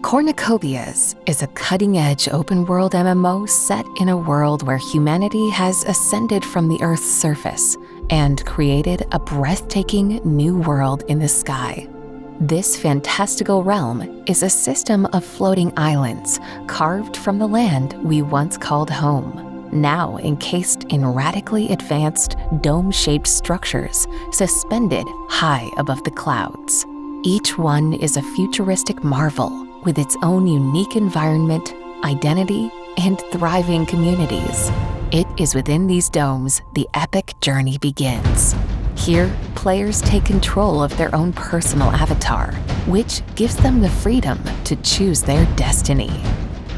Cornucopias is a cutting-edge open-world MMO set in a world where humanity has ascended from the Earth's surface and created a breathtaking new world in the sky. This fantastical realm is a system of floating islands carved from the land we once called home, now encased in radically advanced dome-shaped structures suspended high above the clouds. Each one is a futuristic marvel with its own unique environment, identity, and thriving communities. It is within these domes the epic journey begins. Here, players take control of their own personal avatar, which gives them the freedom to choose their destiny.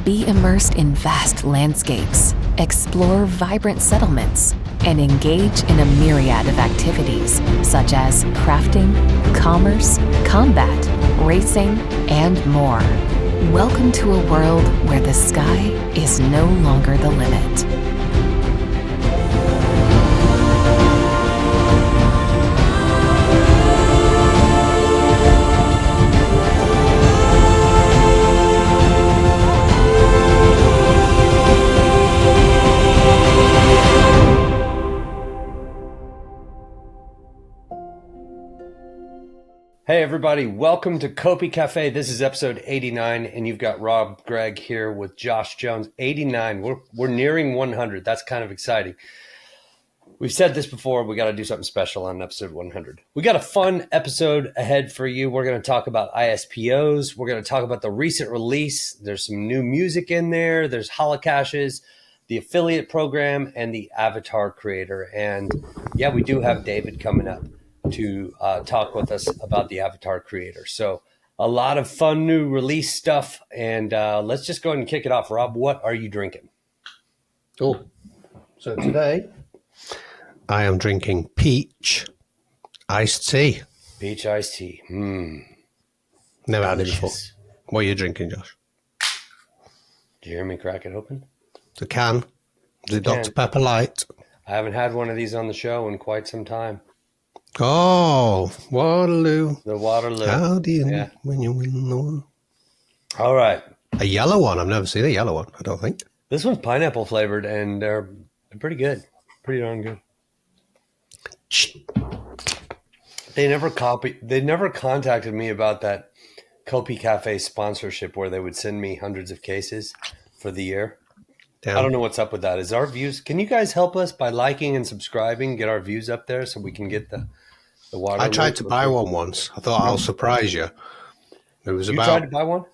Be immersed in vast landscapes, explore vibrant settlements, and engage in a myriad of activities such as crafting, commerce, combat, racing, and more. Welcome to a world where the sky is no longer the limit. Hey everybody, welcome to Copi Cafe. This is episode 89 and you've got Rob Gregg here with Josh Jones. 89, we're nearing 100. That's kind of exciting. We've said this before, we got to do something special on episode 100. We got a fun episode ahead for you. We're going to talk about ISPOs. We're going to talk about the recent release. There's some new music in there. There's Holocaches, the affiliate program, and the avatar creator. And yeah, we do have David coming up to talk with us about the avatar creator. So a lot of fun new release stuff. And let's just go ahead and kick it off. Rob, what are you drinking? Cool. So today I am drinking peach iced tea. Peach iced tea. Never had it before. What are you drinking, Josh? Did you hear me crack it open? The can. The Dr. Pepper Light. I haven't had one of these on the show in quite some time. Oh, Waterloo. The Waterloo. How do you know when you win the war? All right. A yellow one. I've never seen a yellow one, I don't think. This one's pineapple flavored and they're pretty good. Pretty darn good. They never contacted me about that Copi Cafe sponsorship where they would send me hundreds of cases for the year. Damn. I don't know what's up with that. Is our views? Can you guys help us by liking and subscribing, get our views up there so we can get the water? I tried to buy one once. I thought I'll surprise you. It was you tried to buy one?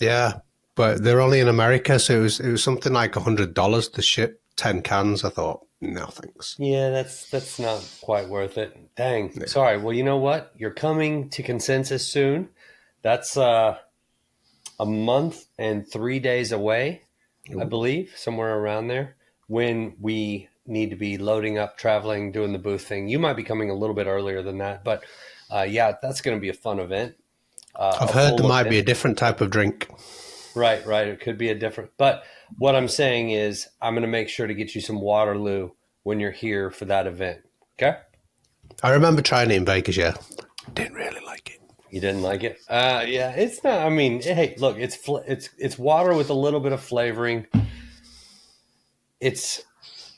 Yeah, but they're only in America, so it was something like $100 to ship 10 cans. I thought, no thanks. Yeah, that's not quite worth it. Dang. Yeah. Sorry. Well, you know what? You're coming to consensus soon. That's a month and 3 days away. I believe, somewhere around there, when we need to be loading up, traveling, doing the booth thing. You might be coming a little bit earlier than that, but yeah, that's going to be a fun event. I've heard there might be a different type of drink. Right. It could be a different, but what I'm saying is I'm going to make sure to get you some Waterloo when you're here for that event. Okay? I remember trying it in Vegas, yeah. Didn't really like it. You didn't like it? Yeah, it's not. I mean, hey, look, it's water with a little bit of flavoring. It's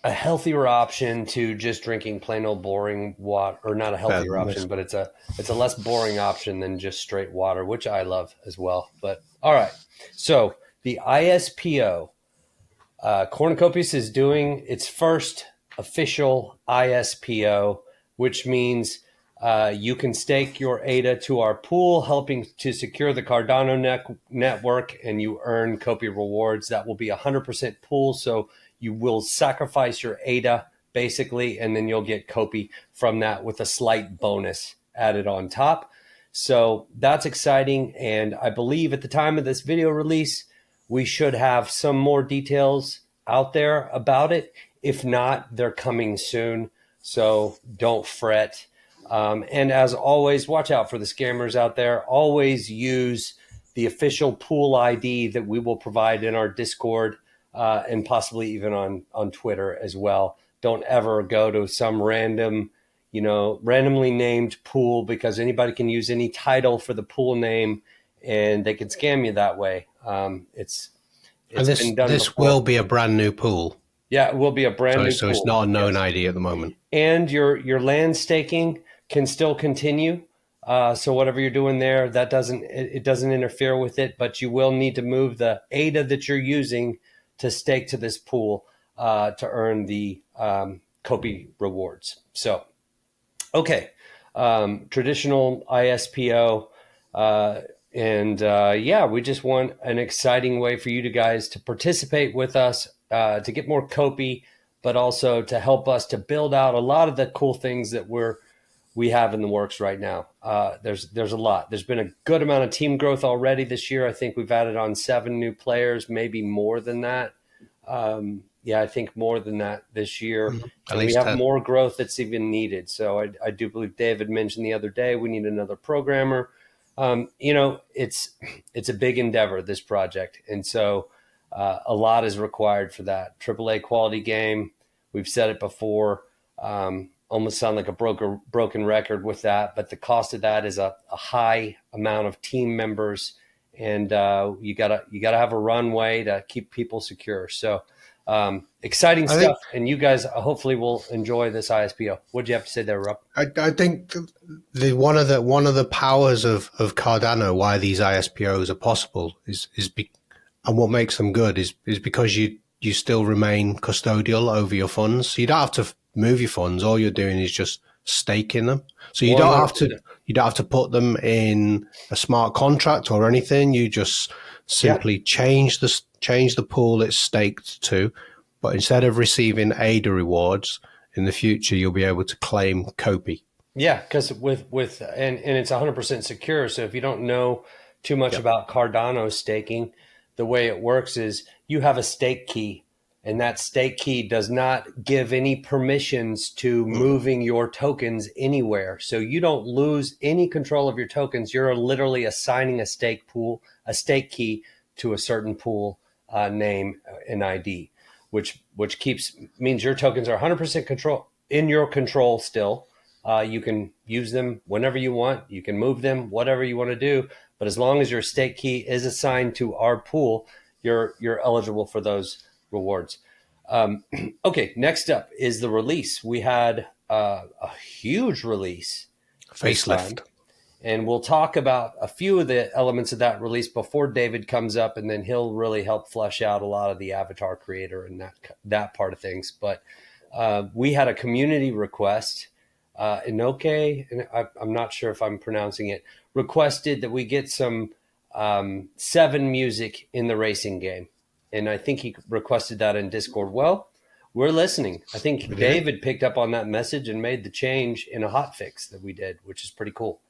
a healthier option to just drinking plain old boring water, or not a healthier option, but it's a less boring option than just straight water, which I love as well. But all right, so the ISPO, Cornucopias is doing its first official ISPO, which means you can stake your ADA to our pool, helping to secure the Cardano network, and you earn Copi rewards. That will be 100% pool, so you will sacrifice your ADA, basically, and then you'll get Copi from that with a slight bonus added on top. So that's exciting, and I believe at the time of this video release, we should have some more details out there about it. If not, they're coming soon, so don't fret. And as always, watch out for the scammers out there. Always use the official pool ID that we will provide in our Discord and possibly even on Twitter as well. Don't ever go to some randomly named pool, because anybody can use any title for the pool name and they can scam you that way. It's this been done this before. will be a brand new pool. Yeah, it will be a brand new So pool. it's not a known ID at the moment. And your land staking can still continue. So whatever you're doing there, that doesn't interfere with it, but you will need to move the ADA that you're using to stake to this pool to earn the Copi rewards. So, okay, traditional ISPO, yeah, we just want an exciting way for you guys to participate with us, to get more Copi, but also to help us to build out a lot of the cool things that we have in the works right now. There's a lot. There's been a good amount of team growth already this year. I think we've added on 7 new players, maybe more than that. I think more than that this year. And we have 10. more growth that's even needed. So I do believe David mentioned the other day we need another programmer. It's a big endeavor, this project, and so a lot is required for that. AAA quality game. We've said it before. Almost sound like a broken record with that, but the cost of that is a high amount of team members, and you gotta have a runway to keep people secure. So exciting stuff, and you guys hopefully will enjoy this ISPO. What do you have to say there, Rob? I think one of the powers of Cardano, why these ISPOs are possible, and what makes them good is because you still remain custodial over your funds. So you don't have to move your funds. All you're doing is just staking them. So you don't have to put them in a smart contract or anything. You just simply change the pool it's staked to, but instead of receiving ADA rewards in the future, you'll be able to claim Copi. Yeah, because with and it's 100% secure. So if you don't know too much about Cardano staking, the way it works is you have a stake key, and that stake key does not give any permissions to moving your tokens anywhere. So you don't lose any control of your tokens. You're literally assigning a stake key to a certain pool name and ID, which means your tokens are 100% in your control still. You can use them whenever you want. You can move them, whatever you want to do. But as long as your stake key is assigned to our pool, you're eligible for those rewards. Okay, next up is the release. We had a huge release. Facelift. And we'll talk about a few of the elements of that release before David comes up, and then he'll really help flesh out a lot of the avatar creator and that part of things. But we had a community request. Inoke, and I'm not sure if I'm pronouncing it, requested that we get some 7 music in the racing game. And I think he requested that in Discord. Well, we're listening. I think David picked up on that message and made the change in a hotfix that we did, which is pretty cool.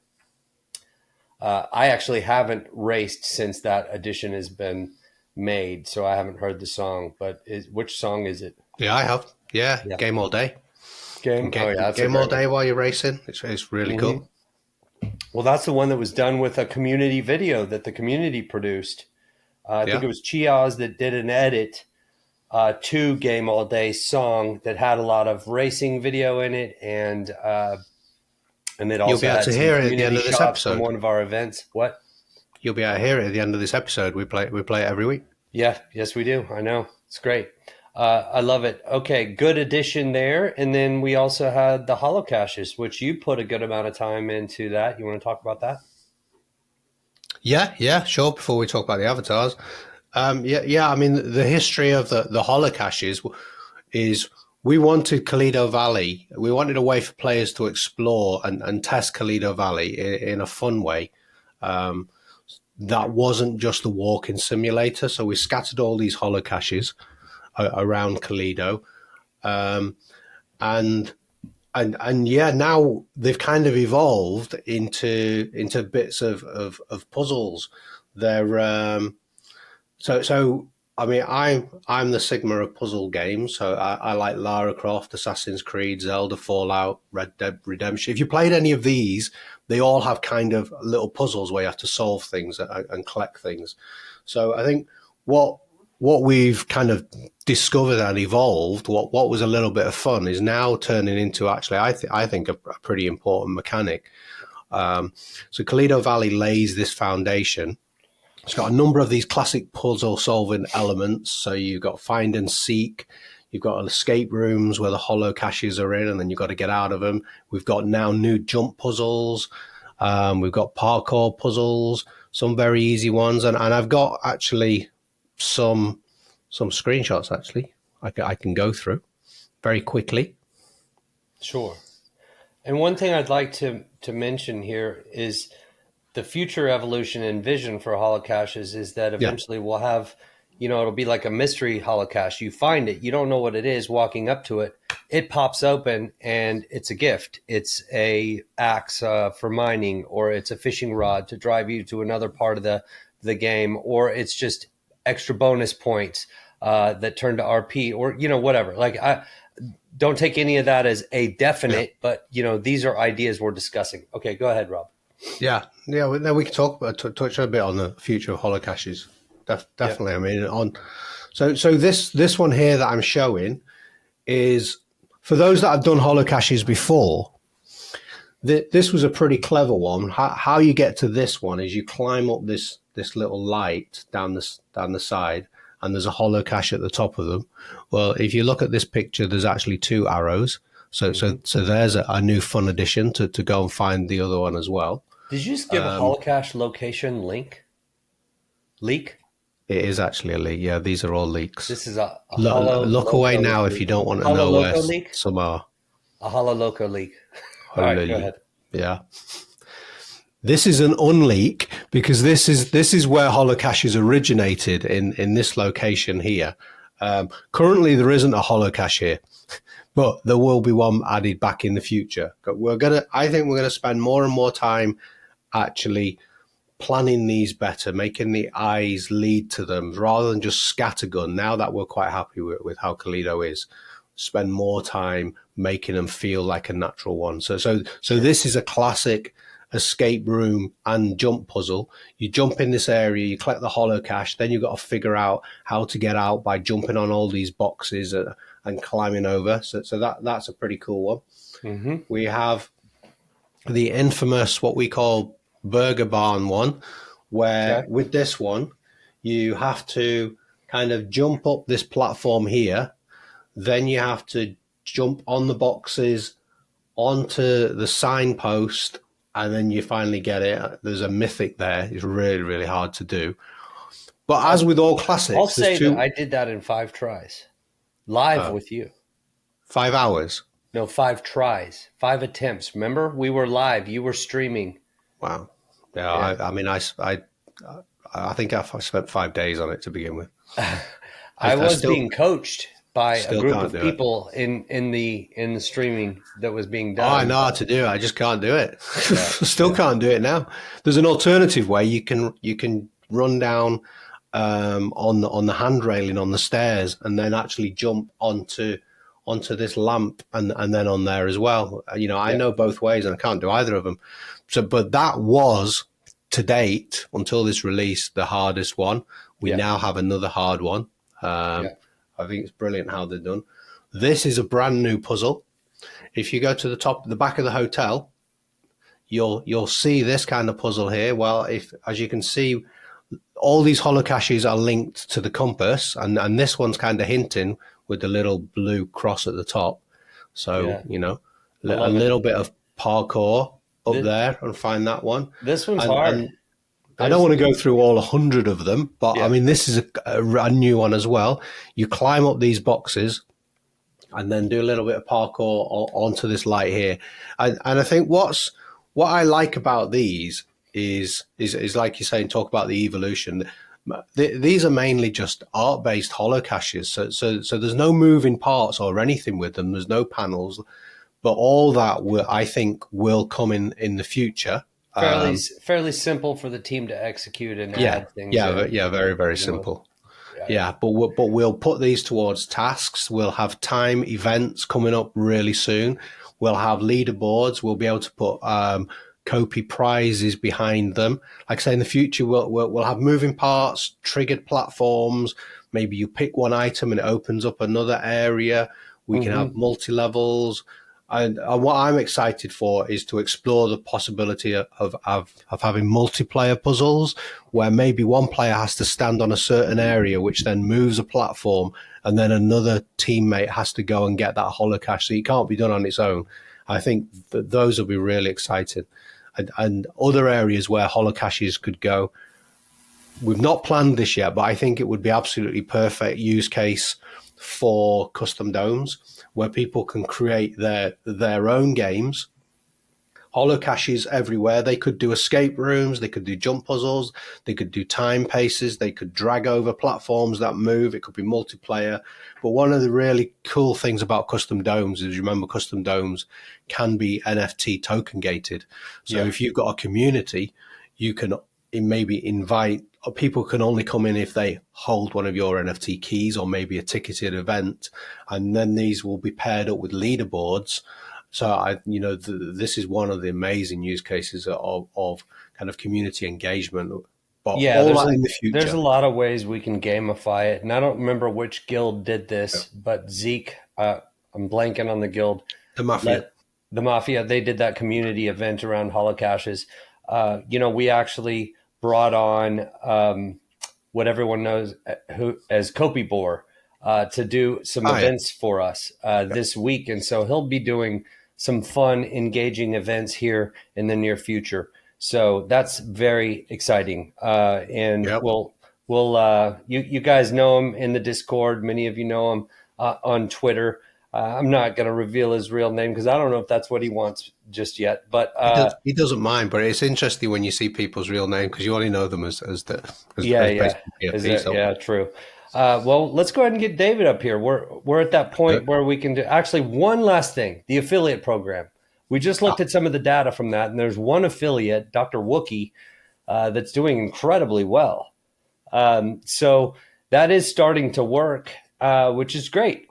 I actually haven't raced since that addition has been made, so I haven't heard the song. But which song is it? Yeah, I have. Yeah. Game all day. Game all day while you're racing. It's really cool. Well, that's the one that was done with a community video that the community produced. I think it was Chiaz that did an edit to Game All Day song that had a lot of racing video in it, and it also you'll be able to hear it at the end of this episode from one of our events. What? You'll be able to hear it at the end of this episode. We play it every week. Yeah, yes, we do. I know, it's great. I love it. Okay, good addition there. And then we also had the Holocaches, which you put a good amount of time into that. You want to talk about that? Yeah, sure. Before we talk about the avatars. I mean, the history of the Holocaches is we wanted Kalido Valley. We wanted a way for players to explore and test Kalido Valley in a fun way. That wasn't just a walking simulator. So we scattered all these Holocaches around Kalido. And now they've kind of evolved into bits of puzzles. They're so I mean I'm the Sigma of puzzle games, so I like Lara Croft, Assassin's Creed, Zelda, Fallout, Red Dead Redemption. If you played any of these, they all have kind of little puzzles where you have to solve things and collect things. So I think what we've kind of discovered and evolved, what was a little bit of fun, is now turning into actually, I think, a pretty important mechanic So Toledo Valley lays this foundation. It's got a number of these classic puzzle solving elements. So you've got find and seek. You've got escape rooms where the holocaches are in, and then you've got to get out of them. We've got now new jump puzzles. We've got parkour puzzles, some very easy ones. And I've got actually some screenshots, actually, I can go through very quickly. Sure. And one thing I'd like to mention here is the future evolution and vision for holocaches is that eventually we'll have, it'll be like a mystery holocache. You find it, you don't know what it is, walking up to it, it pops open and it's a gift. It's a axe for mining, or it's a fishing rod to drive you to another part of the game, or it's just extra bonus points that turn to RP, or, whatever. Like, I don't take any of that as a definite, but, these are ideas we're discussing. Okay, go ahead, Rob. Yeah. Then we can touch a bit on the future of holocaches. Definitely. Yeah. I mean, so this one here that I'm showing is for those that have done holocaches before. This was a pretty clever one. How you get to this one is you climb up this little light down the side, and there's a holocache at the top of them. Well, if you look at this picture, there's actually 2 arrows. So there's a new fun addition to go and find the other one as well. Did you just give a holocache location leak? It is actually a leak. Yeah, these are all leaks. This is a look away now leak. If you don't want to know where leak? Some are. A Hololoco leak. All right, go ahead. Yeah. This is an unleak because this is where holocaches originated in this location here. Currently, there isn't a holocache here, but there will be one added back in the future. I think we're gonna spend more and more time actually planning these better, making the eyes lead to them rather than just scattergun. Now that we're quite happy with how Toledo is, spend more time making them feel like a natural one. So this is a classic escape room and jump puzzle. You jump in this area, you collect the holocache, then you've got to figure out how to get out by jumping on all these boxes and climbing over. So that's a pretty cool one. Mm-hmm. We have the infamous, what we call Burger Barn one, where with this one, you have to kind of jump up this platform here. Then you have to jump on the boxes onto the signpost, and then you finally get it. There's a mythic there. It's really, really hard to do. But as with all classics, I'll say that I did that in 5 tries, live with you. 5 hours? No, 5 tries, 5 attempts. Remember, we were live. You were streaming. Wow. Yeah. I mean, I think I spent 5 days on it to begin with. I was being coached by a group of people in the streaming that was being done. Oh, I know how to do it. I just can't do it. Still can't do it now. There's an alternative way you can run down on the hand railing on the stairs and then actually jump onto this lamp and then on there as well. I know both ways and I can't do either of them. So, but that was to date until this release the hardest one. We now have another hard one. I think it's brilliant how they're done. This is a brand new puzzle. If you go to the back of the hotel, you'll see this kind of puzzle here. Well, as you can see, all these holocaches are linked to the compass, and this one's kind of hinting with the little blue cross at the top. So, a little bit of parkour up there and find that one. This one's hard. I don't want to go through all 100 of them, but I mean, this is a new one as well. You climb up these boxes and then do a little bit of parkour onto this light here. And I think what I like about these is like you're saying, talk about the evolution. These are mainly just art-based holocaches. So there's no moving parts or anything with them. There's no panels, but all that I think will come in the future. Fairly simple for the team to execute and add things. Very, very simple. But we'll put these towards tasks. We'll have time events coming up really soon. We'll have leaderboards. We'll be able to put Copi prizes behind them. Like I say, in the future, we'll have moving parts, triggered platforms. Maybe you pick one item and it opens up another area. We can have multi-levels. And what I'm excited for is to explore the possibility of having multiplayer puzzles where maybe one player has to stand on a certain area, which then moves a platform, and then another teammate has to go and get that holocache. So it can't be done on its own. I think that those will be really exciting. And other areas where holocaches could go, we've not planned this yet, but I think it would be absolutely perfect use case for custom domes where people can create their own games. Holocaches everywhere. They could do escape rooms, they could do jump puzzles, they could do time paces, they could drag over platforms that move, it could be multiplayer. But one of the really cool things about custom domes is, remember, custom domes can be NFT token gated. So if you've got a community, you can maybe invite, people can only come in if they hold one of your NFT keys or maybe a ticketed event, and then these will be paired up with leaderboards. So this is one of the amazing use cases of kind of community engagement. But all that in the future. There's a lot of ways we can gamify it, and I don't remember which guild did this, but Zeke, I'm blanking on the guild. The Mafia. The Mafia, they did that community event around holocaches. We actually brought on what everyone knows as Copi to do some events for us this week. And so he'll be doing some fun, engaging events here in the near future. So that's very exciting. You guys know him in the Discord. Many of you know him on Twitter. I'm not going to reveal his real name because I don't know if that's what he wants just yet. But he doesn't mind. But it's interesting when you see people's real name because you only know them as true. Well, let's go ahead and get David up here. We're at that point where we can do actually one last thing: the affiliate program. We just looked at some of the data from that, and there's one affiliate, Dr. Wookie, that's doing incredibly well. So that is starting to work. Which is great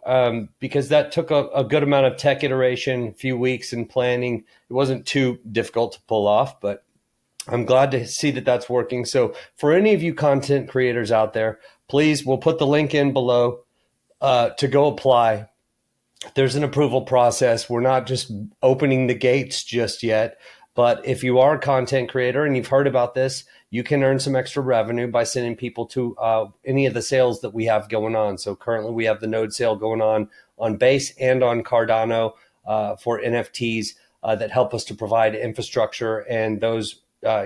because that took a good amount of tech iteration, a few weeks in planning. It wasn't too difficult to pull off, but I'm glad to see that that's working. So for any of you content creators out there, please, we'll put the link in below to go apply. There's an approval process. We're not just opening the gates just yet. But if you are a content creator and you've heard about this, you can earn some extra revenue by sending people to any of the sales that we have going on. So currently we have the node sale going on Base and on Cardano for NFTs that help us to provide infrastructure. And those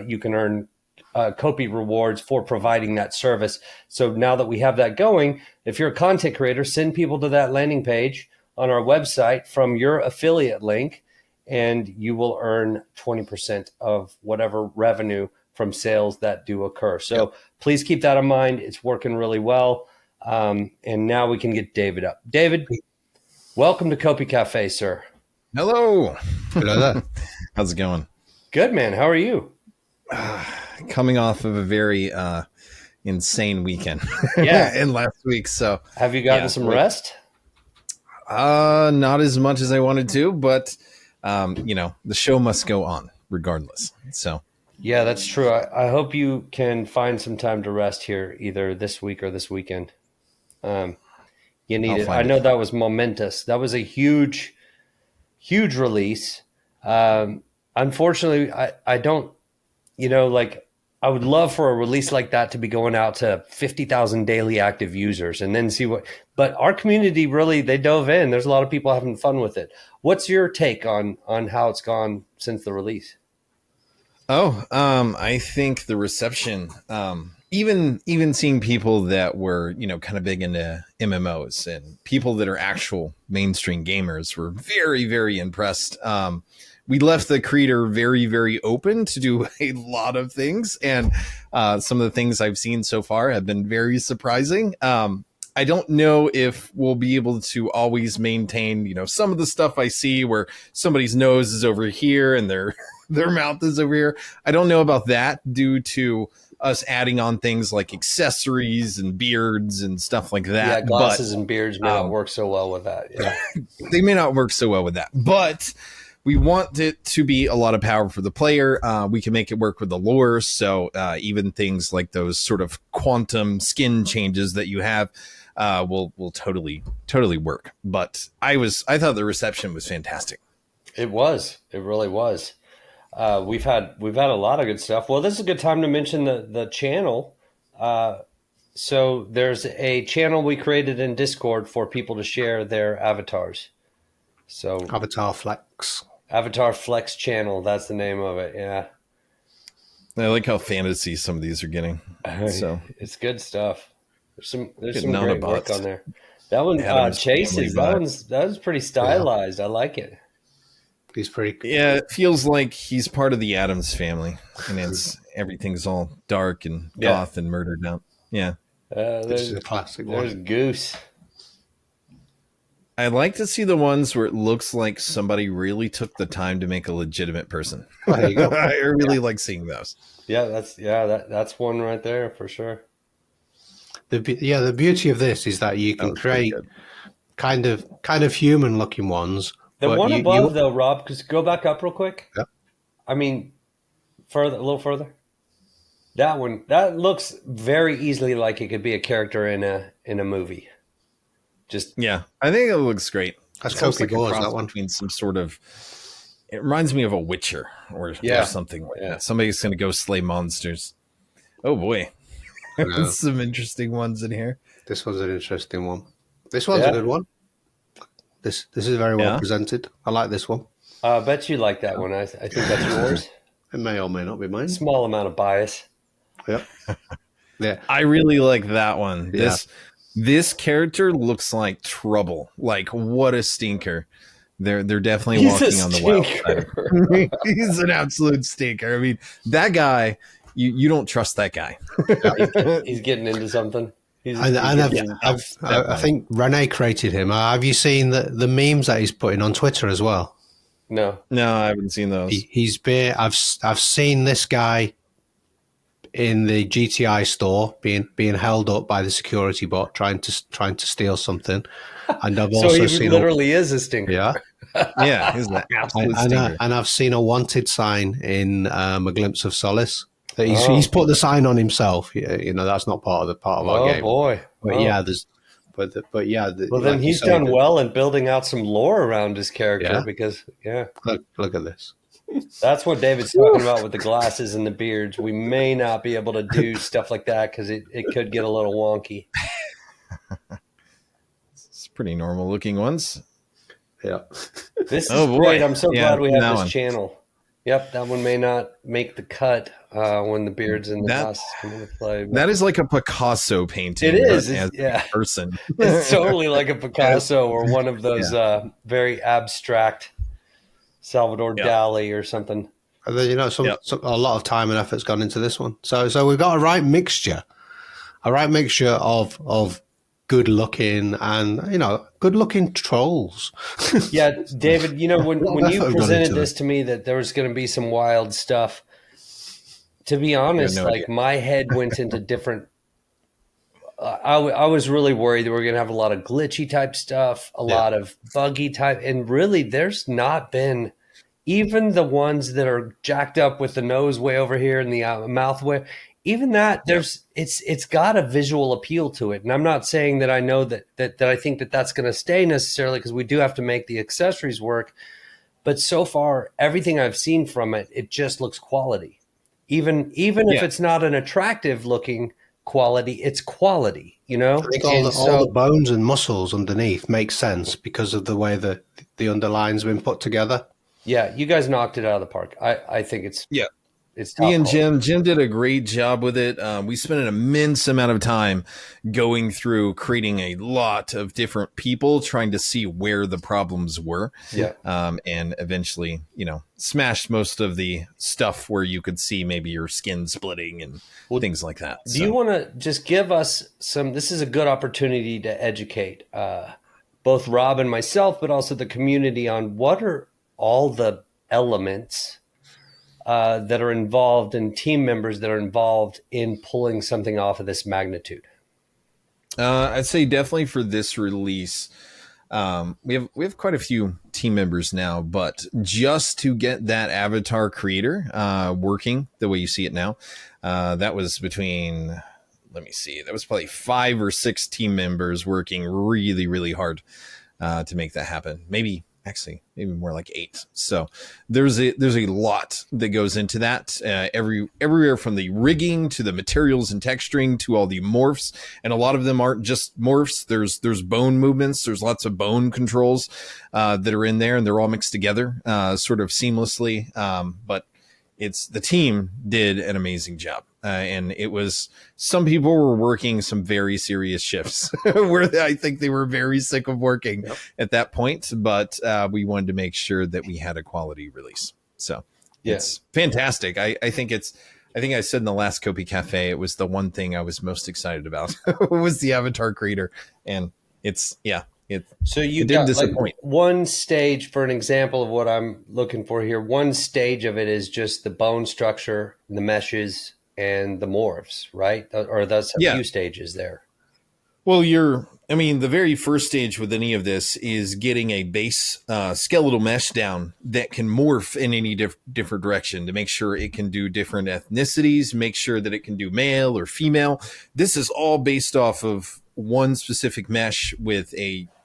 you can earn Copi rewards for providing that service. So now that we have that going, if you're a content creator, send people to that landing page on our website from your affiliate link, and you will earn 20% of whatever revenue from sales that do occur. So please keep that in mind. It's working really well. And now we can get David up. David, welcome to Copi Cafe, sir. Hello. Hello there. How's it going? Good, man. How are you? Coming off of a very insane weekend in last week. So have you gotten some rest? Not as much as I wanted to, but the show must go on regardless. So yeah, that's true. I hope you can find some time to rest here either this week or this weekend. You need it. I know that was momentous. That was a huge release. Unfortunately, I don't, I would love for a release like that to be going out to 50,000 daily active users and then see but our community really, they dove in. There's a lot of people having fun with it. What's your take on how it's gone since the release? I think the reception, even seeing people that were, kind of big into MMOs and people that are actual mainstream gamers were very, very impressed. We left the creator very, very open to do a lot of things. And some of the things I've seen so far have been very surprising. I don't know if we'll be able to always maintain, some of the stuff I see where somebody's nose is over here and their mouth is over here. I don't know about that due to us adding on things like accessories and beards and stuff like that. Yeah, glasses and beards may not work so well with that. Yeah. They may not work so well with that, but we want it to be a lot of power for the player. We can make it work with the lore. So even things like those sort of quantum skin changes that you have will totally work. But I thought the reception was fantastic. It was. It really was. We've had a lot of good stuff. Well, this is a good time to mention the channel. So there's a channel we created in Discord for people to share their avatars. So Avatar Flex. Avatar Flex channel. That's the name of it. Yeah. I like how fantasy some of these are getting. So it's good stuff. There's some Getting great work Autobots. on there. That one, Adam's Chases. Family That was pretty stylized. I like it. He's pretty. Yeah, it feels like he's part of the Addams family, and everything's all dark and goth and murdered out. Yeah, This is a classic There's one. Goose. I like to see the ones where it looks like somebody really took the time to make a legitimate person. There you go. I really like seeing those. Yeah, that's one right there for sure. The beauty of this is that you That can was pretty create good. kind of human looking ones. The but one above, though, Rob, because go back up real quick. Yeah. I mean, a little further. That one, that looks very easily like it could be a character in a movie. Just Yeah, I think it looks great. That's It's almost Copi like a Gores, cross that one. between some sort of. It reminds me of a Witcher or something like that. Somebody's going to go slay monsters. Oh boy, Yeah. there's some interesting ones in here. This one's an interesting one. This one's a good one. This is very well presented. I like this one. I bet you like that one. I think that's yours. It may or may not be mine. Small amount of bias. Yep. Yeah. I really like that one. Yeah. This character looks like trouble. Like, what a stinker. They're definitely He's walking a on the wild stinker. side. He's an absolute stinker. I mean, that guy, you don't trust that guy. He's getting into something. I think Renee created him. Have you seen the memes that he's putting on Twitter as well? No, I haven't seen those. He's been. I've seen this guy in the GTI store being held up by the security bot trying to steal something, and I've so also he seen literally is a stinker. yeah. Yeah, he's an absolute stinker. And I've seen a wanted sign in A Glimpse of Solace. That he's put the sign on himself. You know, that's not part of our game. Oh boy! But yeah, there's. But yeah. Well, then he's done well in building out some lore around his character because Look at this. that's what David's talking about with the glasses and the beards. We may not be able to do stuff like that because it could get a little wonky. It's pretty normal looking ones. Yeah. This is boy. great. I'm so glad we have that this one. channel. Yep, that one may not make the cut when the beards and the glasses come into play. But That is like a Picasso painting. it is. as Yeah. a person. It's totally like a Picasso or one of those very abstract Salvador Dali or something. And then, a lot of time and effort's gone into this one. So we've got a right mixture of good looking and good looking trolls. Yeah, David, when you effort gone presented into this to me that there was going to be some wild stuff, to be honest, no idea. my head went into different. I was really worried that we were going to have a lot of glitchy type stuff, a lot of buggy type, and really there's not been, even the ones that are jacked up with the nose way over here and the mouth way, even that it's got a visual appeal to it. And I'm not saying that I know that I think that that's going to stay necessarily, because we do have to make the accessories work. But so far, everything I've seen from it, it just looks quality. Even if it's not an attractive looking quality, it's quality, I think all the bones and muscles underneath make sense because of the way that the underline's been put together. Yeah, you guys knocked it out of the park. I think it's it's top Me and quality. Jim did a great job with it. We spent an immense amount of time going through creating a lot of different people, trying to see where the problems were. Yeah. And eventually, smashed most of the stuff where you could see maybe your skin splitting and things like that. Do you want to just give us some? This is a good opportunity to educate both Rob and myself, but also the community on what are all the elements that are involved and team members that are involved in pulling something off of this magnitude? I'd say definitely for this release, we have quite a few team members now, but just to get that avatar creator working the way you see it now, that was between, let me see, that was probably 5 or 6 team members working really, really hard to make that happen. Maybe actually maybe more like 8. So there's a lot that goes into that. Everywhere from the rigging to the materials and texturing to all the morphs, and a lot of them aren't just morphs. There's bone movements. There's lots of bone controls that are in there, and they're all mixed together sort of seamlessly. But the team did an amazing job. And it was, some people were working some very serious shifts where I think they were very sick of working at that point. But we wanted to make sure that we had a quality release. So it's fantastic. I think I said in the last Copi Cafe, it was the one thing I was most excited about was the avatar creator. And So you didn't disappoint. Like one stage, for an example of what I'm looking for here, one stage of it is just the bone structure, the meshes, and the morphs, right? Or that's a few stages there. Well, the very first stage with any of this is getting a base skeletal mesh down that can morph in any different direction to make sure it can do different ethnicities, make sure that it can do male or female. This is all based off of one specific mesh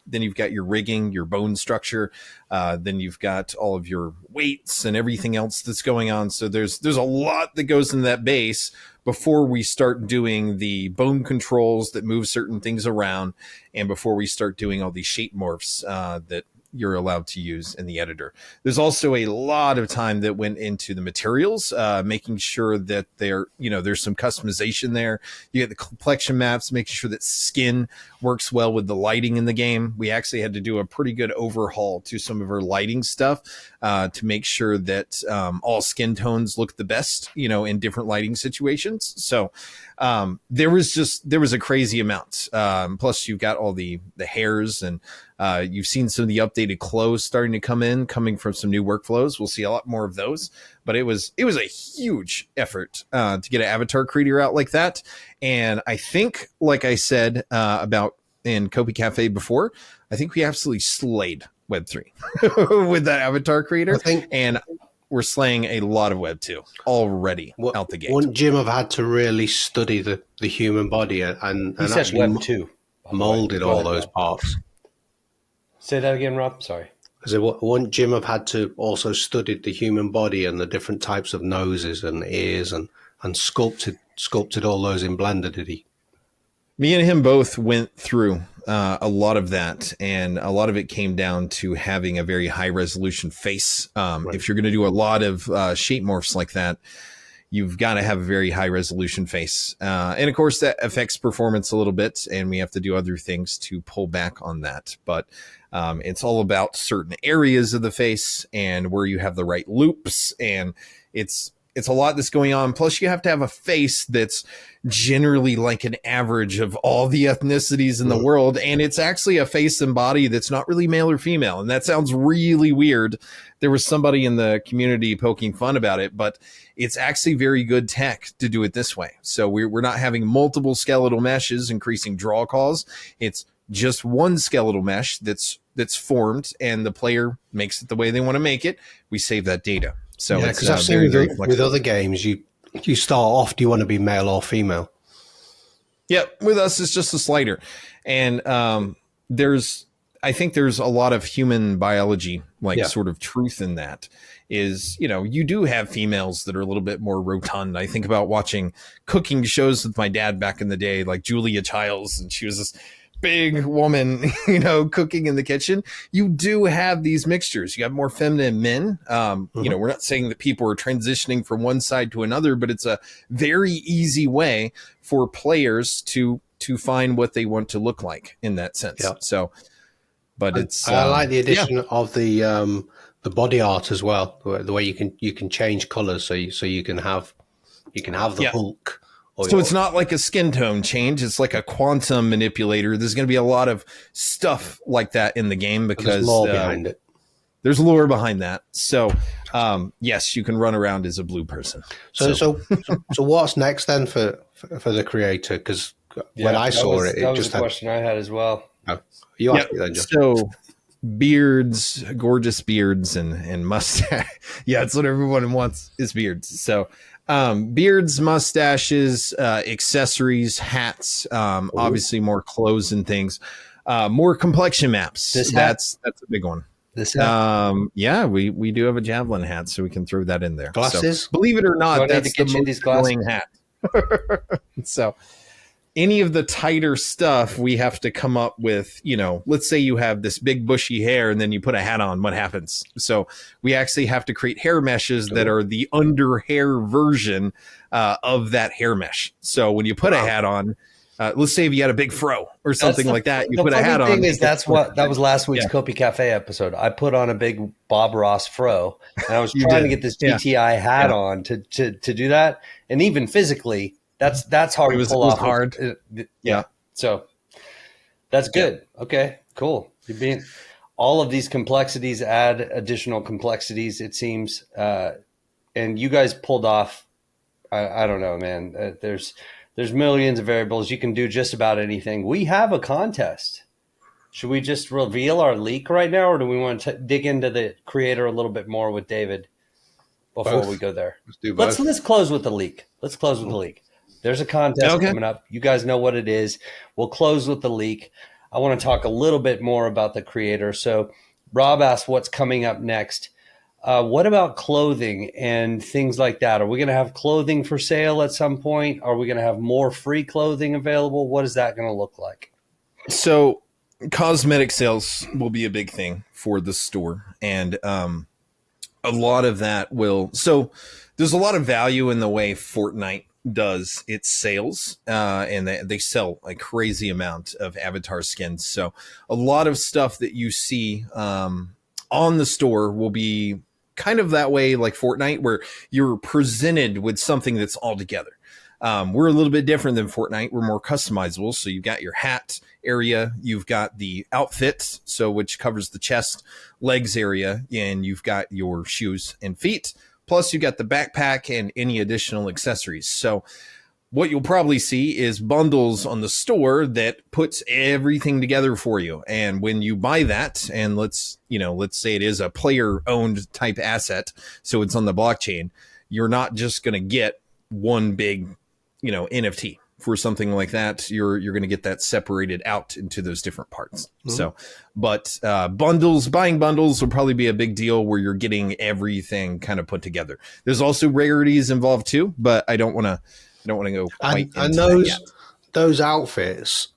then you've got your rigging, your bone structure. Then you've got all of your weights and everything else that's going on. So there's a lot that goes in that base before we start doing the bone controls that move certain things around, and before we start doing all these shape morphs that you're allowed to use in the editor. There's also a lot of time that went into the materials, making sure that there's some customization there. You get the complexion maps, making sure that skin works well with the lighting in the game. We actually had to do a pretty good overhaul to some of our lighting stuff to make sure that all skin tones look the best, in different lighting situations. So there was a crazy amount. Plus you've got all the hairs, and you've seen some of the updated clothes starting to coming from some new workflows. We'll see a lot more of those, but it was a huge effort to get an avatar creator out like that. And I think, like I said about in Copi Cafe before, I think we absolutely slayed Web3 with that avatar creator. And we're slaying a lot of Web 2 already out the gate. Wouldn't Jim have had to really study the human body and actually Web 2 molded all those parts? Say that again, Rob. Sorry. So wouldn't Jim have had to also studied the human body and the different types of noses and ears and sculpted all those in Blender, did he? Me and him both went through a lot of that, and a lot of it came down to having a very high resolution face. Right. If you're going to do a lot of shape morphs like that, you've got to have a very high resolution face. And of course that affects performance a little bit, and we have to do other things to pull back on that. But it's all about certain areas of the face and where you have the right loops, and it's a lot that's going on. Plus you have to have a face that's generally like an average of all the ethnicities in the world. And it's actually a face and body that's not really male or female. And that sounds really weird. There was somebody in the community poking fun about it, but it's actually very good tech to do it this way. So we're not having multiple skeletal meshes increasing draw calls. It's just one skeletal mesh that's formed, and the player makes it the way they want to make it. We save that data. So yeah, because I've seen with other games, you start off, do you want to be male or female? Yeah, with us, it's just a slider. And I think there's a lot of human biology, sort of truth in that is, you do have females that are a little bit more rotund. I think about watching cooking shows with my dad back in the day, like Julia Childs, and she was this big woman, cooking in the kitchen. You do have these mixtures. You have more feminine men. We're not saying that people are transitioning from one side to another, but it's a very easy way for players to find what they want to look like in that sense. Yeah. So, but I like the addition of the body art as well. The way you can change colors, so you can have the Hulk. So it's not like a skin tone change. It's like a quantum manipulator. There's going to be a lot of stuff like that in the game because there's lore behind it. There's lore behind that. So, yes, you can run around as a blue person. So what's next then for the creator? Because when I saw it, that was a question I had as well. Oh, you asked me then, Josh. So beards, gorgeous beards, and mustache. Yeah, it's what everyone wants is beards. So. Beards, mustaches, accessories, hats, obviously more clothes and things, more complexion maps. That's a big one. this hat? Yeah, we do have a javelin hat, so we can throw that in there. Glasses? So, believe it or not, Do I need that's to the get you these glasses? annoying hat. So any of the tighter stuff, we have to come up with, let's say you have this big bushy hair and then you put a hat on, what happens? So we actually have to create hair meshes that are the under hair version of that hair mesh. So when you put a hat on, let's say if you had a big fro or something like that, you put a hat on. The funny thing is that was last week's Copi Cafe episode. I put on a big Bob Ross fro, and I was trying to get this GTI hat on to do that, and even physically, that's hard to pull off. Hard. Yeah. So that's good. Okay, cool. All of these complexities add additional complexities, it seems, and you guys pulled off. I don't know, man. There's millions of variables. You can do just about anything. We have a contest. Should we just reveal our leak right now, or do we want to dig into the creator a little bit more with David before we go there? Let's do both. Let's close with the leak. There's a contest coming up. You guys know what it is. We'll close with the leak. I want to talk a little bit more about the creator. So Rob asked what's coming up next. What about clothing and things like that? Are we going to have clothing for sale at some point? Are we going to have more free clothing available? What is that going to look like? So cosmetic sales will be a big thing for the store. And a lot of that so there's a lot of value in the way Fortnite does its sales, and they sell a crazy amount of avatar skins. So a lot of stuff that you see on the store will be kind of that way, like Fortnite, where you're presented with something that's all together. We're a little bit different than Fortnite. We're more customizable. So you've got your hat area, you've got the outfit, which covers the chest, legs area, and you've got your shoes and feet. Plus you got the backpack and any additional accessories. So what you'll probably see is bundles on the store that puts everything together for you. And when you buy that, and let's say it is a player owned type asset, so it's on the blockchain, you're not just going to get one big, NFT for something like that. You're going to get that separated out into those different parts. Mm-hmm. So, but buying bundles will probably be a big deal where you're getting everything kind of put together. There's also rarities involved too, but I don't want to go quite into those outfits,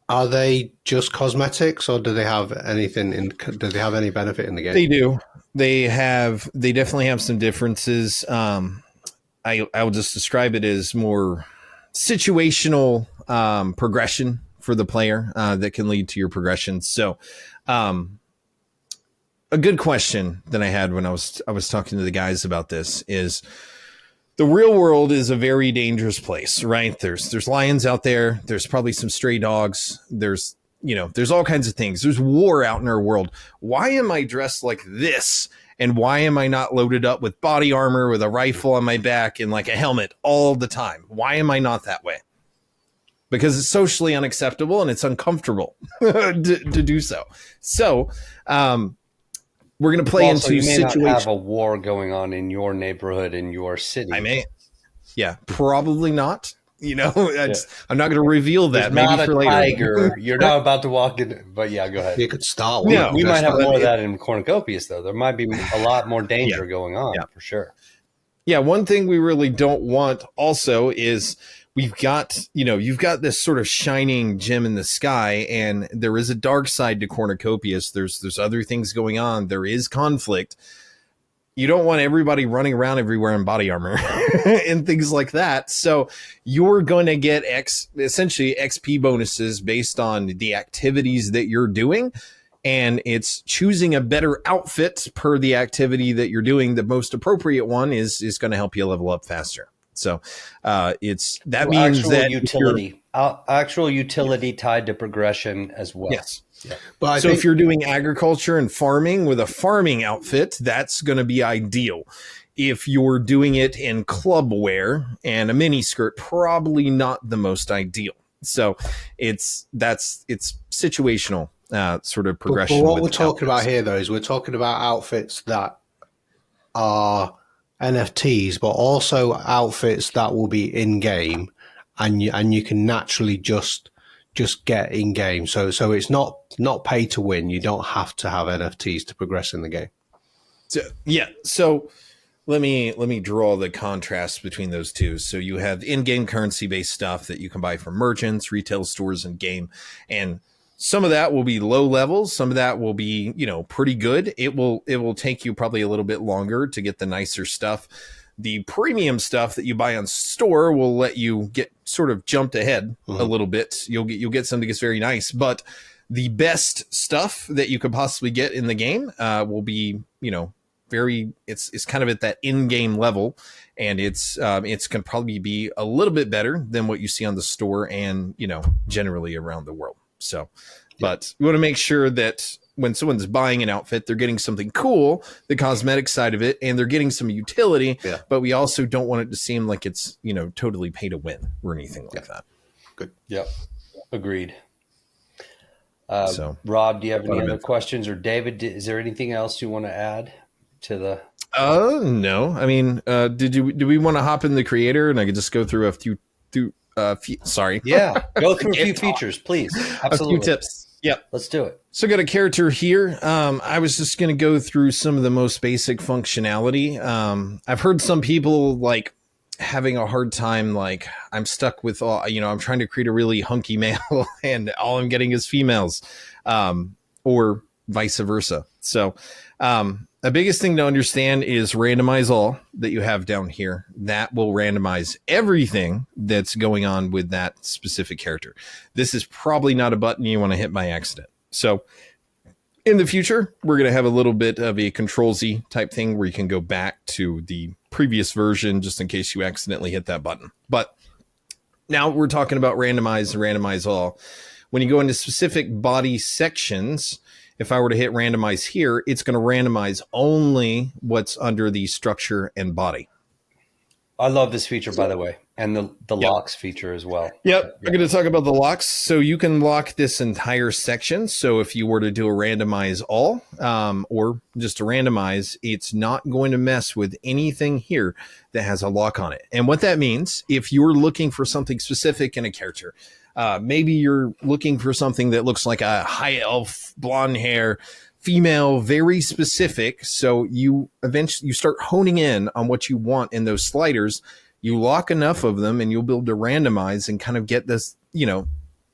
are they just cosmetics, or do they have anything do they have any benefit in the game? They do. They definitely have some differences. I will just describe it as more situational progression for the player that can lead to your progression. So a good question that I had when I was talking to the guys about this is, the real world is a very dangerous place, right? There's lions out there. There's probably some stray dogs. There's all kinds of things. There's war out in our world. Why am I dressed like this? And why am I not loaded up with body armor, with a rifle on my back and like a helmet all the time? Why am I not that way? Because it's socially unacceptable and it's uncomfortable to do so. So, we're going to play into situations. You may not have a war going on in your neighborhood, in your city. I may. Yeah, probably not. I'm not going to reveal that. Maybe not for later. Tiger. You're not about to walk in. But yeah, go ahead. You could start. We might have more of that in Cornucopias, though. There might be a lot more danger going on for sure. Yeah, one thing we really don't want also is you've got this sort of shining gem in the sky, and there is a dark side to Cornucopias. There's other things going on. There is conflict. You don't want everybody running around everywhere in body armor and things like that. So you're going to get essentially XP bonuses based on the activities that you're doing. And it's choosing a better outfit per the activity that you're doing. The most appropriate one is going to help you level up faster. So means that actual utility tied to progression as well. Yes. Yeah. But if you're doing agriculture and farming with a farming outfit, that's going to be ideal. If you're doing it in club wear and a mini skirt, probably not the most ideal. So it's situational sort of progression. But what we're talking about here, though, is we're talking about outfits that are NFTs, but also outfits that will be in game, and you can naturally just just get in game. So it's not pay to win. You don't have to have NFTs to progress in the game. So let me draw the contrast between those two. So you have in-game currency based stuff that you can buy from merchants, retail stores, and game. And some of that will be low levels. Some of that will be, pretty good. It will take you probably a little bit longer to get the nicer stuff. The premium stuff that you buy on store will let you get sort of jumped ahead a little bit. You'll get something that's very nice, but the best stuff that you could possibly get in the game will be, it's kind of at that in-game level, and it's can probably be a little bit better than what you see on the store and, generally around the world. So, but you want to make sure that when someone's buying an outfit, they're getting something cool, the cosmetic side of it, and they're getting some utility, but we also don't want it to seem like it's, totally pay to win or anything like that. Good. Yep. Agreed. Rob, do you have any other questions, or David, is there anything else you want to add to the? No. I mean, do we want to hop in the creator and I could just go through a few sorry. Yeah. Go through a few features, please. Absolutely. A few tips. Yep. Let's do it. So I got a character here. I was just going to go through some of the most basic functionality. I've heard some people having a hard time. I'm stuck with all, I'm trying to create a really hunky male and all I'm getting is females, or vice versa. So, the biggest thing to understand is randomize all that you have down here. That will randomize everything that's going on with that specific character. This is probably not a button you want to hit by accident. So in the future, we're going to have a little bit of a Control-Z type thing where you can go back to the previous version just in case you accidentally hit that button. But now we're talking about randomize and randomize all. When you go into specific body sections, if I were to hit randomize here, it's going to randomize only what's under the structure and body. I love this feature, by the way, and the locks feature as well. Yep. We're going to talk about the locks. So you can lock this entire section. So if you were to do a randomize all, or just a randomize, it's not going to mess with anything here that has a lock on it. And what that means, if you're looking for something specific in a character, maybe you're looking for something that looks like a high elf, blonde hair, female, very specific. So you eventually start honing in on what you want in those sliders. You lock enough of them and you'll be able to randomize and kind of get this,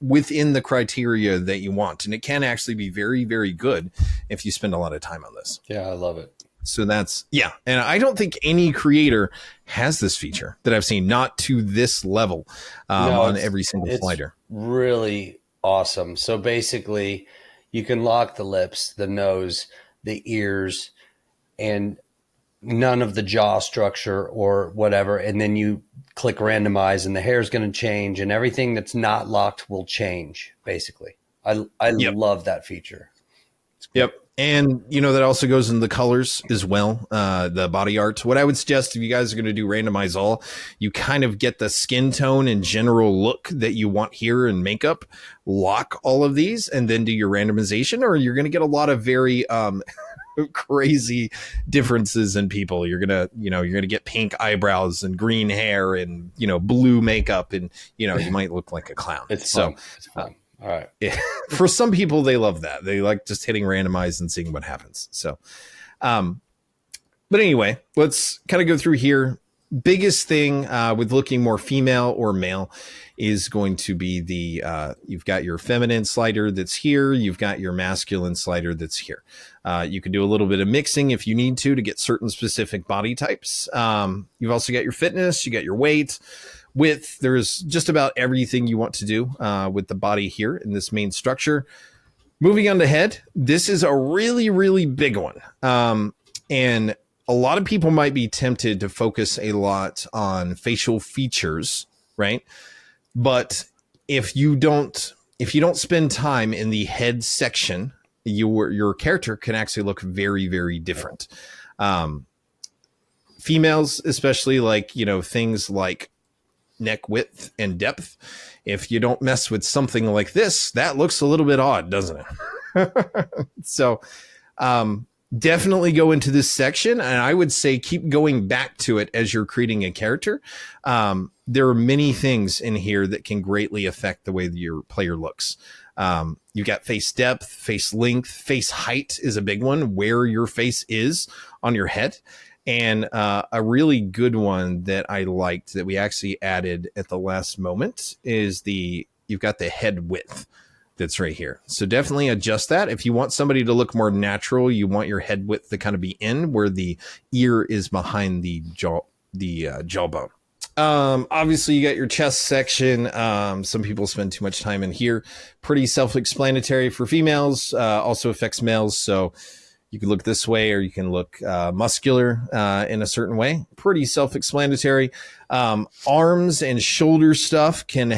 within the criteria that you want. And it can actually be very, very good if you spend a lot of time on this. Yeah, I love it. So that's, and I don't think any creator has this feature that I've seen, not to this level on every single slider. Really awesome. So basically, you can lock the lips, the nose, the ears, and none of the jaw structure or whatever. And then you click randomize and the hair is going to change and everything that's not locked will change, basically. I love that feature. Yep. And, that also goes in the colors as well, the body art. What I would suggest if you guys are going to do randomize all, you kind of get the skin tone and general look that you want here in makeup, lock all of these, and then do your randomization, or you're going to get a lot of very crazy differences in people. You're going to get pink eyebrows and green hair and, blue makeup, and, you might look like a clown. It's fun. All right. Yeah. For some people, they love that. They like just hitting randomize and seeing what happens. So, but anyway, let's kind of go through here. Biggest thing with looking more female or male is going to be you've got your feminine slider that's here. You've got your masculine slider that's here. You can do a little bit of mixing if you need to get certain specific body types. You've also got your fitness, you got your weight. There's just about everything you want to do with the body here in this main structure. Moving on to head, this is a really, really big one. And a lot of people might be tempted to focus a lot on facial features, right? But if you don't spend time in the head section, your character can actually look very, very different. Females, especially things like neck width and depth. If you don't mess with something like this, that looks a little bit odd, doesn't it? So, definitely go into this section, and I would say keep going back to it as you're creating a character. There are many things in here that can greatly affect the way that your player looks. You've got face depth, face length, face height is a big one, where your face is on your head. And a really good one that I liked that we actually added at the last moment is you've got the head width that's right here. So definitely adjust that. If you want somebody to look more natural, you want your head width to kind of be in where the ear is behind the jawbone. Obviously you got your chest section. Some people spend too much time in here. Pretty self-explanatory for females, also affects males. So you can look this way, or you can look muscular in a certain way. Pretty self-explanatory. Arms and shoulder stuff can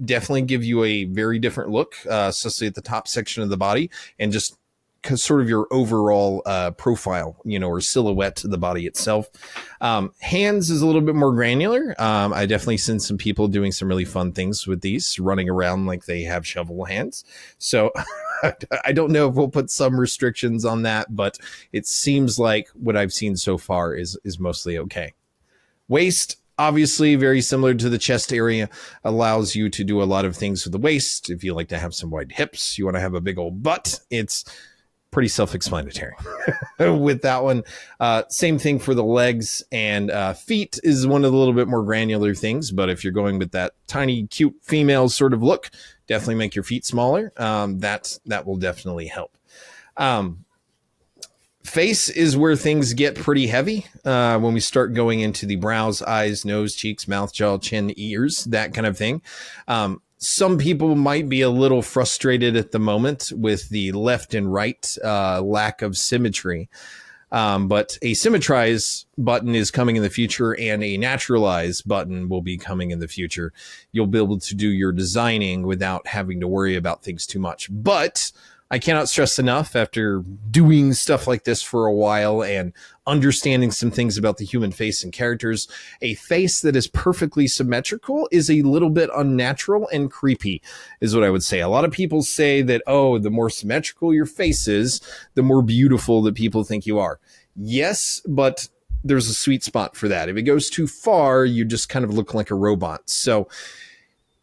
definitely give you a very different look, especially at the top section of the body, and just sort of your overall profile, or silhouette to the body itself. Hands is a little bit more granular. I definitely seen some people doing some really fun things with these, running around like they have shovel hands. So I don't know if we'll put some restrictions on that, but it seems like what I've seen so far is mostly okay. Waist, obviously very similar to the chest area, allows you to do a lot of things with the waist. If you like to have some wide hips, you want to have a big old butt, it's pretty self-explanatory with that one. Same thing for the legs, and feet is one of the little bit more granular things. But if you're going with that tiny, cute female sort of look, definitely make your feet smaller. That will definitely help. Face is where things get pretty heavy when we start going into the brows, eyes, nose, cheeks, mouth, jaw, chin, ears, that kind of thing. Some people might be a little frustrated at the moment with the left and right lack of symmetry. But a symmetrize button is coming in the future, and a naturalize button will be coming in the future. You'll be able to do your designing without having to worry about things too much. But I cannot stress enough, after doing stuff like this for a while and understanding some things about the human face and characters, a face that is perfectly symmetrical is a little bit unnatural and creepy, is what I would say. A lot of people say that, oh, the more symmetrical your face is, the more beautiful that people think you are. Yes, but there's a sweet spot for that. If it goes too far, you just kind of look like a robot. So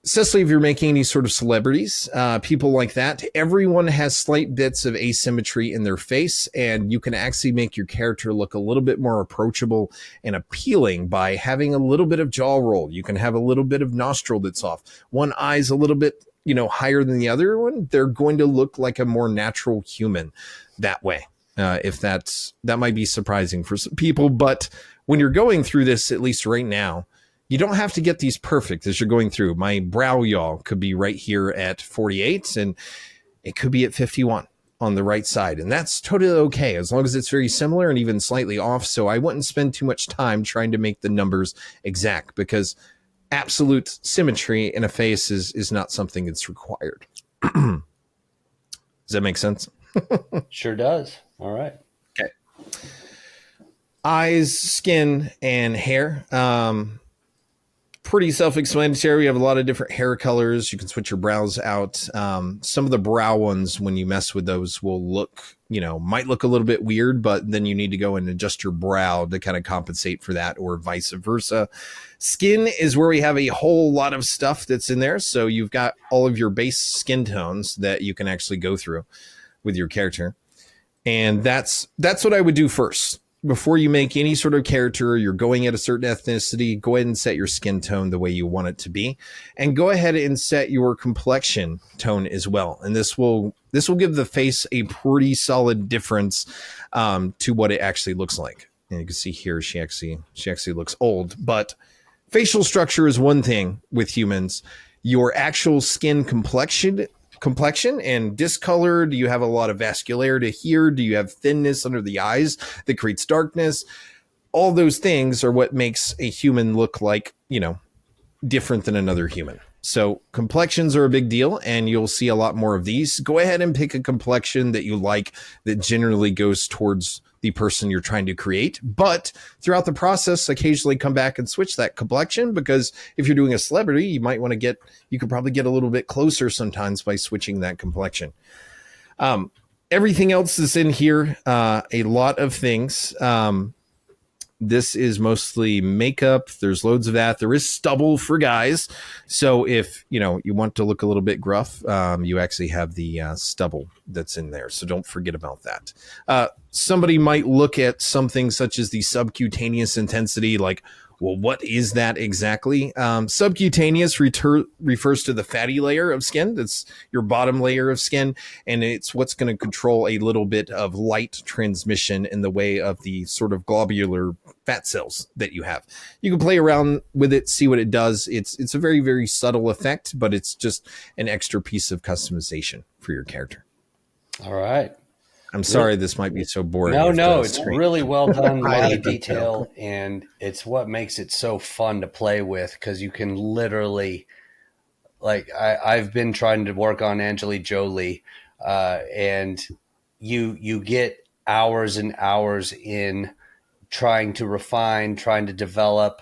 especially if you're making any sort of celebrities, people like that, everyone has slight bits of asymmetry in their face, and you can actually make your character look a little bit more approachable and appealing by having a little bit of jaw roll. You can have a little bit of nostril that's off. One eye's a little bit, higher than the other one. They're going to look like a more natural human that way. If that might be surprising for some people, but when you're going through this, at least right now, you don't have to get these perfect as you're going through. My brow yaw could be right here at 48, and it could be at 51 on the right side. And that's totally okay, as long as it's very similar and even slightly off. So I wouldn't spend too much time trying to make the numbers exact, because absolute symmetry in a face is not something that's required. Does that make sense? Sure does. All right. Okay. Eyes, skin, and hair. Pretty self-explanatory. We have a lot of different hair colors. You can switch your brows out. Some of the brow ones, when you mess with those, will might look a little bit weird, but then you need to go and adjust your brow to kind of compensate for that, or vice versa. Skin is where we have a whole lot of stuff that's in there. So you've got all of your base skin tones that you can actually go through with your character. And that's what I would do first. Before you make any sort of character, you're going at a certain ethnicity, go ahead and set your skin tone the way you want it to be, and go ahead and set your complexion tone as well. And this will give the face a pretty solid difference to what it actually looks like. And you can see here, she actually looks old, but facial structure is one thing with humans. Your actual skin complexion and discolor. Do you have a lot of vascularity here? Do you have thinness under the eyes that creates darkness? All those things are what makes a human look like, different than another human. So complexions are a big deal, and you'll see a lot more of these. Go ahead and pick a complexion that you like that generally goes towards the person you're trying to create. But throughout the process, occasionally come back and switch that complexion, because if you're doing a celebrity, you could probably get a little bit closer sometimes by switching that complexion. everything else is in here. A lot of things. This is mostly makeup. There's loads of that. There is stubble for guys. So if, you want to look a little bit gruff, you actually have the stubble that's in there. So don't forget about that. Somebody might look at something such as the subcutaneous intensity, like, well, what is that exactly? Subcutaneous refers to the fatty layer of skin. That's your bottom layer of skin. And it's what's going to control a little bit of light transmission in the way of the sort of globular fat cells that you have. You can play around with it, see what it does. It's a very, very subtle effect, but it's just an extra piece of customization for your character. All right. I'm sorry this might be so boring. No, it's really well done, a lot of detail, and it's what makes it so fun to play with, because you can literally, like, I've been trying to work on Angelique Jolie, and you get hours and hours in trying to refine, trying to develop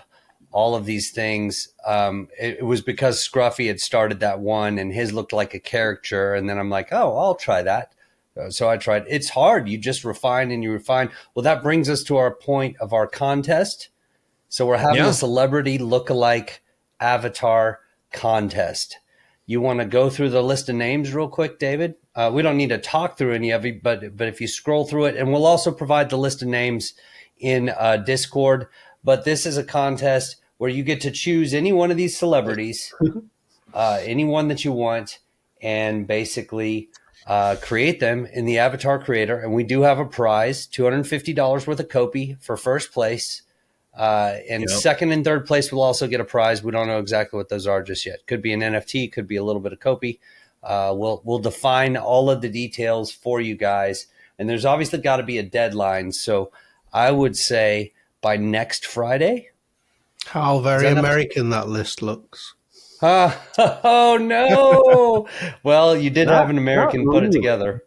all of these things. It was because Scruffy had started that one, and his looked like a caricature, and then I'm like, oh, I'll try that. So I tried. It's hard. You just refine and you refine. Well, that brings us to our point of our contest. So we're having a celebrity lookalike avatar contest. You want to go through the list of names real quick, David? We don't need to talk through any of it, but if you scroll through it, and we'll also provide the list of names in Discord. But this is a contest where you get to choose any one of these celebrities, anyone that you want, and basically create them in the avatar creator. And we do have a prize, $250 worth of Copi for first place. And second and third place will also get a prize. We don't know exactly what those are just yet. Could be an NFT, could be a little bit of Copi. We'll define all of the details for you guys. And there's obviously got to be a deadline. So I would say by next Friday. How very American that list looks. Oh no! Well, you did have an American put it together.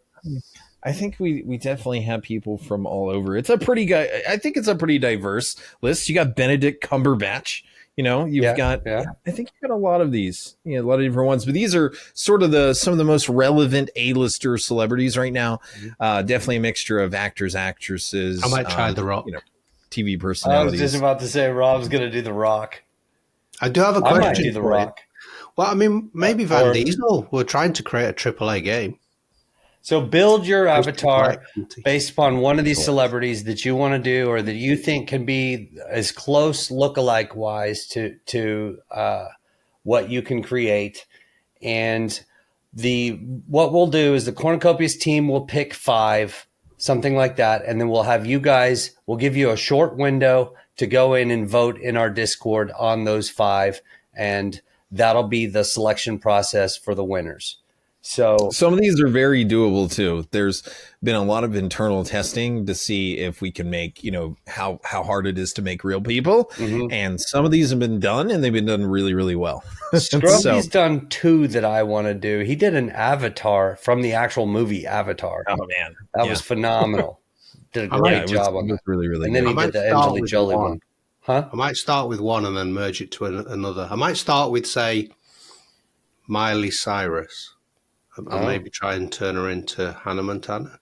I think we definitely have people from all over. I think it's a pretty diverse list. You got Benedict Cumberbatch. You've got. I think you've got a lot of these. A lot of different ones. But these are sort of some of the most relevant A-lister celebrities right now. Definitely a mixture of actors, actresses. I might try The Rock. TV personalities. I was just about to say Rob's going to do The Rock. I do have a question. I might do The Rock. Well, I mean, maybe Van Diesel. We're trying to create a AAA game. So build your avatar based upon one of these celebrities that you want to do, or that you think can be as close lookalike wise to what you can create. And what we'll do is the Cornucopias team will pick 5, something like that, and then we'll have you guys. We'll give you a short window to go in and vote in our Discord on those 5, and that'll be the selection process for the winners. So some of these are very doable too. There's been a lot of internal testing to see if we can make, how hard it is to make real people. Mm-hmm. And some of these have been done, and they've been done really, really well. Scruffy's done 2 that I want to do. He did an avatar from the actual movie Avatar. Oh man, that was phenomenal. Did a great job on that. Really, really and then good. He did the Angelique Jolie one. Huh? I might start with one and then merge it to another. I might start with, say, Miley Cyrus. I'll maybe try and turn her into Hannah Montana.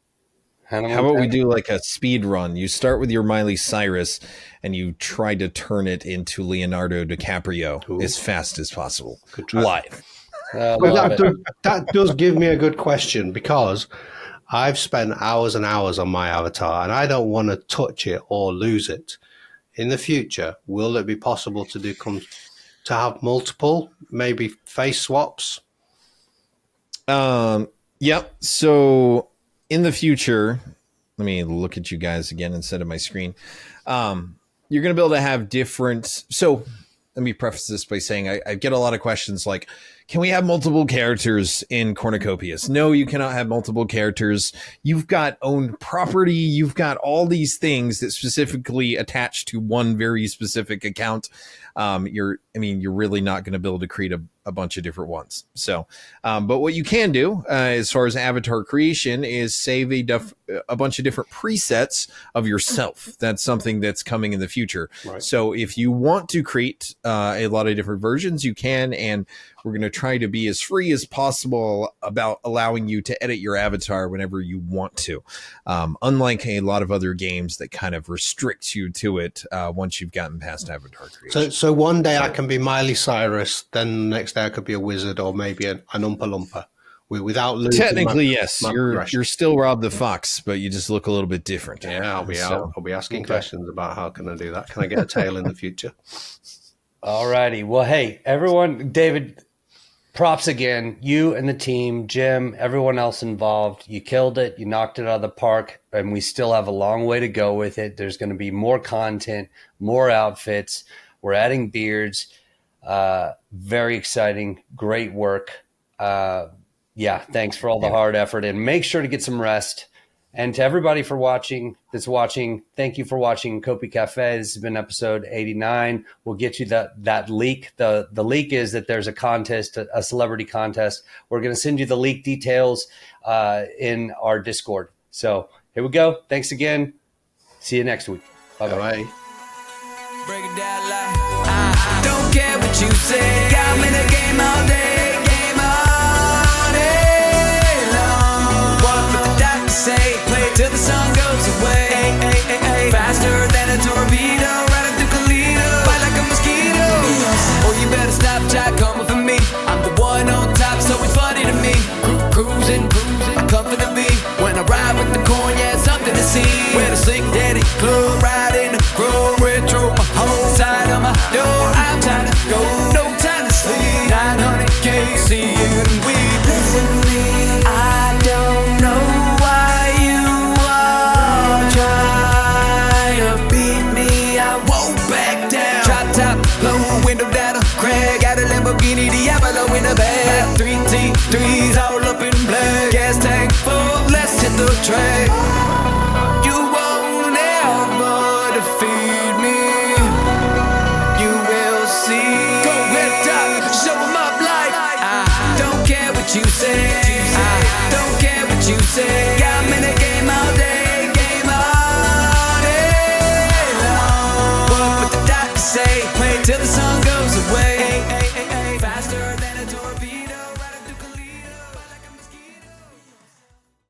How about we do like a speed run? You start with your Miley Cyrus and you try to turn it into Leonardo DiCaprio as fast as possible. Live. That does give me a good question, because I've spent hours and hours on my avatar and I don't want to touch it or lose it. In the future, will it be possible to have multiple, maybe face swaps? Yep. So in the future, let me look at you guys again instead of my screen. You're going to be able to have different. So let me preface this by saying I get a lot of questions like, can we have multiple characters in Cornucopias? No, you cannot have multiple characters. You've got owned property. You've got all these things that specifically attach to one very specific account. You're really not going to be able to create a bunch of different ones. So, but what you can do as far as avatar creation is save a bunch of different presets of yourself. That's something that's coming in the future. Right. So if you want to create a lot of different versions, you can. And We're going to try to be as free as possible about allowing you to edit your avatar whenever you want to. Unlike a lot of other games that kind of restrict you to it once you've gotten past avatar creation. So one day I can be Miley Cyrus, then the next day I could be a wizard or maybe an Oompa Loompa. Without losing technically, yes, you're progression. still Rob the Fox, but you just look a little bit different. Yeah, I'll be asking questions about how can I do that? Can I get a tail in the future? All righty. Well, hey, everyone, David, props again. You and the team, Jim, everyone else involved. You killed it. You knocked it out of the park, and we still have a long way to go with it. There's going to be more content, more outfits. We're adding beards. Very exciting. Great work. Yeah, thanks for all the hard effort, and make sure to get some rest. And to everybody that's watching, thank you for watching Copi Cafe. This has been episode 89. We'll get you that leak. The leak is that there's a contest, a celebrity contest. We're going to send you the leak details in our Discord. So here we go. Thanks again. See you next week. Bye-bye. Bye. Break it down like I don't care what you say. I'm in a game all day, game all day long. What would the doctor say? Play till the sun goes away. Faster than a torpedo, running through Toledo, fight like a mosquito. Oh, you better stop, try coming for me. I'm the one on top, so it's funny to me. Cruising, I come for the beat. When I ride with the corn, yeah, it's something to see. With a slick daddy club, ride in the grove, retro my whole side of my door. I'm trying to go, no time to sleep. 900K, see you and we. Listen to me, I don't know why you are trying to beat me. I won't back down. Drop top, low window down a crack. Got a Lamborghini Diablo in the back. 3T3s all up in black. Gas tank full, let's hit the track. You won't ever defeat me. You will see. Go red dot, show 'em up like I don't care what you say.